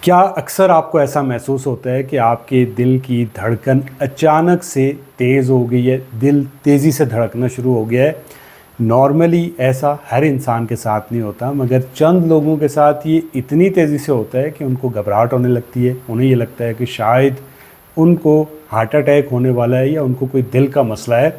क्या अक्सर आपको ऐसा महसूस होता है कि आपके दिल की धड़कन अचानक से तेज़ हो गई है, दिल तेज़ी से धड़कना शुरू हो गया है? नॉर्मली ऐसा हर इंसान के साथ नहीं होता, मगर चंद लोगों के साथ ये इतनी तेज़ी से होता है कि उनको घबराहट होने लगती है। उन्हें ये लगता है कि शायद उनको हार्ट अटैक होने वाला है या उनको कोई दिल का मसला है।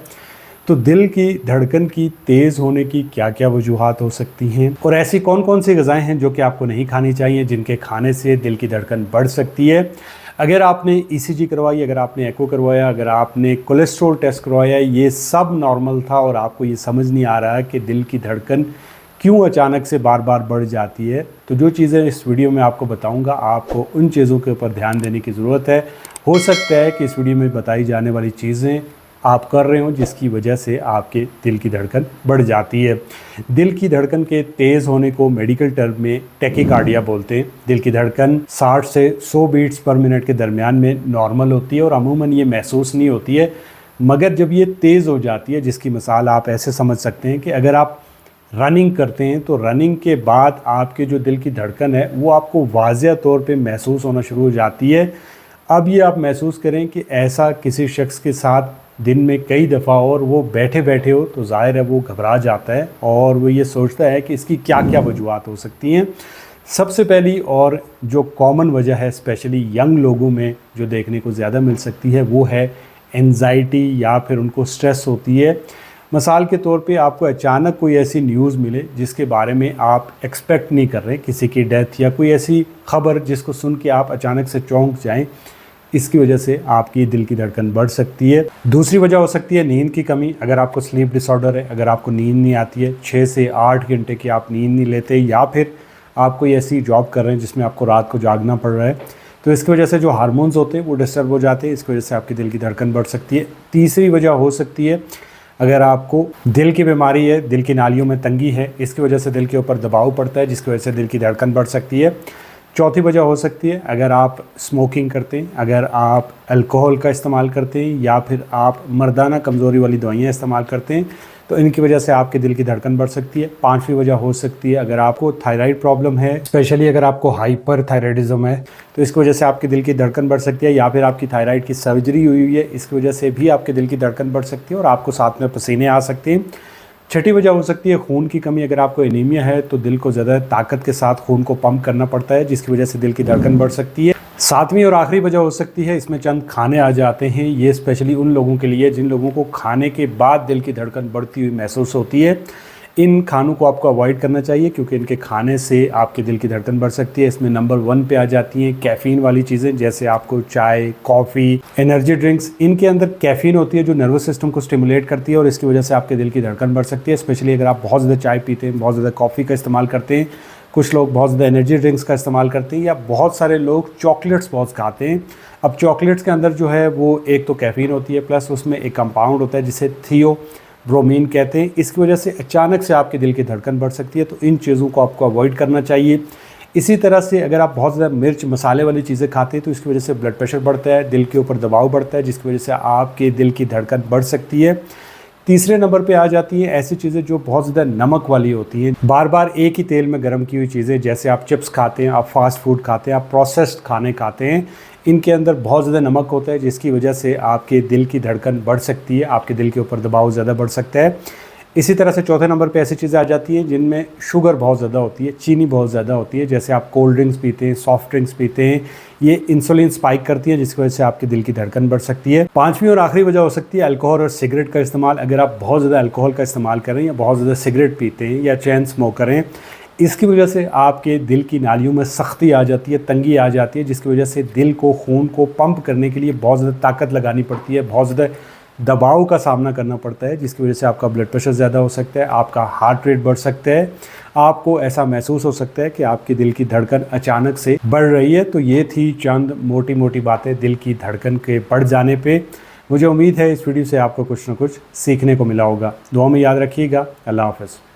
तो दिल की धड़कन की तेज़ होने की क्या क्या वजूहात हो सकती हैं, और ऐसी कौन कौन सी ग़िज़ाएँ हैं जो कि आपको नहीं खानी चाहिए, जिनके खाने से दिल की धड़कन बढ़ सकती है? अगर आपने ईसीजी करवाई, अगर आपने एको करवाया, अगर आपने कोलेस्ट्रॉल टेस्ट करवाया, ये सब नॉर्मल था और आपको ये समझ नहीं आ रहा है कि दिल की धड़कन क्यों अचानक से बार बार बढ़ जाती है, तो जो चीज़ें इस वीडियो में आपको बताऊंगा, आपको उन चीज़ों के ऊपर ध्यान देने की ज़रूरत है। हो सकता है कि इस वीडियो में बताई जाने वाली चीज़ें आप कर रहे हो जिसकी वजह से आपके दिल की धड़कन बढ़ जाती है। दिल की धड़कन के तेज़ होने को मेडिकल टर्म में टैकीकार्डिया बोलते हैं। दिल की धड़कन 60 से 100 बीट्स पर मिनट के दरमियान में नॉर्मल होती है और अमूमन ये महसूस नहीं होती है, मगर जब ये तेज़ हो जाती है, जिसकी मिसाल आप ऐसे समझ सकते हैं कि अगर आप रनिंग करते हैं तो रनिंग के बाद आपके जो दिल की धड़कन है वो आपको वाज़िया तौर पे महसूस होना शुरू हो जाती है। अब ये आप महसूस करें कि ऐसा किसी शख्स के साथ दिन में कई दफ़ा और वो बैठे बैठे हो, तो ज़ाहिर है वो घबरा जाता है और वो ये सोचता है कि इसकी क्या क्या वजूहात हो सकती हैं। सबसे पहली और जो कॉमन वजह है, स्पेशली यंग लोगों में जो देखने को ज़्यादा मिल सकती है, वो है एंजाइटी या फिर उनको स्ट्रेस होती है। मिसाल के तौर पे आपको अचानक कोई ऐसी न्यूज़ मिले जिसके बारे में आप एक्सपेक्ट नहीं कर रहे, किसी की डेथ या कोई ऐसी खबर जिसको सुन के आप अचानक से चौंक जाएं, इसकी वजह से आपकी दिल की धड़कन बढ़ सकती है। दूसरी वजह हो सकती है नींद की कमी। अगर आपको स्लीप डिसऑर्डर है, अगर आपको नींद नहीं आती है, 6 से 8 घंटे की आप नींद नहीं लेते, या फिर आप कोई ऐसी जॉब कर रहे हैं जिसमें आपको रात को जागना पड़ रहा है, तो इसकी वजह से जो हार्मोन्स होते हैं वो डिस्टर्ब हो जाते हैं, इसकी वजह से आपकी दिल की धड़कन बढ़ सकती है। तीसरी वजह हो सकती है अगर आपको दिल की बीमारी है, दिल की नालियों में तंगी है, इसकी वजह से दिल के ऊपर दबाव पड़ता है, जिसकी वजह से दिल की धड़कन बढ़ सकती है। चौथी वजह हो सकती है अगर आप स्मोकिंग करते हैं, अगर आप अल्कोहल का इस्तेमाल करते हैं, या फिर आप मर्दाना कमज़ोरी वाली दवाइयाँ इस्तेमाल करते हैं, तो इनकी वजह से आपके दिल की धड़कन बढ़ सकती है। पांचवी वजह हो सकती है अगर आपको थायराइड प्रॉब्लम है, स्पेशली अगर आपको हाइपर थायराइडिज्म है, तो इसकी वजह से आपकी दिल की धड़कन बढ़ सकती है। या फिर आपकी थायराइड की सर्जरी हुई है, इसकी वजह से भी आपके दिल की धड़कन बढ़ सकती है और आपको साथ में पसीने आ सकते हैं। छठी वजह हो सकती है खून की कमी। अगर आपको एनीमिया है तो दिल को ज़्यादा ताकत के साथ खून को पंप करना पड़ता है, जिसकी वजह से दिल की धड़कन बढ़ सकती है। सातवीं और आखिरी वजह हो सकती है, इसमें चंद खाने आ जाते हैं, ये स्पेशली उन लोगों के लिए जिन लोगों को खाने के बाद दिल की धड़कन बढ़ती हुई महसूस होती है। इन खानों को आपको अवॉइड करना चाहिए क्योंकि इनके खाने से आपके दिल की धड़कन बढ़ सकती है। इसमें नंबर 1 पे आ जाती हैं कैफ़ीन वाली चीज़ें, जैसे आपको चाय, कॉफ़ी, एनर्जी ड्रिंक्स। इनके अंदर कैफ़ीन होती है जो नर्वस सिस्टम को स्टिमुलेट करती है और इसकी वजह से आपके दिल की धड़कन बढ़ सकती है। स्पेशली अगर आप बहुत ज़्यादा चाय पीते हैं, बहुत ज़्यादा कॉफ़ी का इस्तेमाल करते हैं, कुछ लोग बहुत ज़्यादा एनर्जी ड्रिंक्स का इस्तेमाल करते हैं, या बहुत सारे लोग चॉकलेट्स बहुत खाते हैं। अब चॉकलेट्स के अंदर जो है वो एक तो कैफ़ीन होती है, प्लस उसमें एक कंपाउंड होता है जिसे थियोब्रोमीन कहते हैं। इसकी वजह से अचानक से आपके दिल की धड़कन बढ़ सकती है, तो इन चीज़ों को आपको अवॉइड करना चाहिए। इसी तरह से अगर आप बहुत ज़्यादा मिर्च मसाले वाली चीज़ें खाते हैं तो इसकी वजह से ब्लड प्रेशर बढ़ता है, दिल के ऊपर दबाव बढ़ता है, जिसकी वजह से आपके दिल की धड़कन बढ़ सकती है। तीसरे नंबर पे आ जाती हैं ऐसी चीज़ें जो बहुत ज़्यादा नमक वाली होती हैं, बार बार एक ही तेल में गर्म की हुई चीज़ें, जैसे आप चिप्स खाते हैं, आप फास्ट फूड खाते हैं, आप प्रोसेस्ड खाने खाते हैं, इनके अंदर बहुत ज़्यादा नमक होता है, जिसकी वजह से आपके दिल की धड़कन बढ़ सकती है, आपके दिल के ऊपर दबाव ज़्यादा बढ़ सकता है। इसी तरह से चौथे नंबर पे ऐसी चीज़ें आ जाती हैं जिनमें शुगर बहुत ज़्यादा होती है, चीनी बहुत ज़्यादा होती है, जैसे आप कोल्ड ड्रिंक्स पीते हैं, सॉफ्ट ड्रिंक्स पीते हैं, ये इंसुलिन स्पाइक करती है, जिसकी वजह से आपके दिल की धड़कन बढ़ सकती है। पांचवी और आखिरी वजह हो सकती है अल्कोहल और सिगरेट का इस्तेमाल। अगर आप बहुत ज़्यादा अल्कोहल का इस्तेमाल करें या बहुत ज़्यादा सिगरेट पीते हैं या चैन स्मोकर हैं, इसकी वजह से आपके दिल की नालियों में सख्ती आ जाती है, तंगी आ जाती है, जिसकी वजह से दिल को, खून को पंप करने के लिए बहुत ज़्यादा ताकत लगानी पड़ती है, बहुत ज़्यादा दबाव का सामना करना पड़ता है, जिसकी वजह से आपका ब्लड प्रेशर ज़्यादा हो सकता है, आपका हार्ट रेट बढ़ सकता है, आपको ऐसा महसूस हो सकता है कि आपकी दिल की धड़कन अचानक से बढ़ रही है। तो ये थी चंद मोटी मोटी बातें दिल की धड़कन के बढ़ जाने पे। मुझे उम्मीद है इस वीडियो से आपको कुछ ना कुछ सीखने को मिला होगा। दुआ में याद रखिएगा। अल्लाह हाफ़िज़।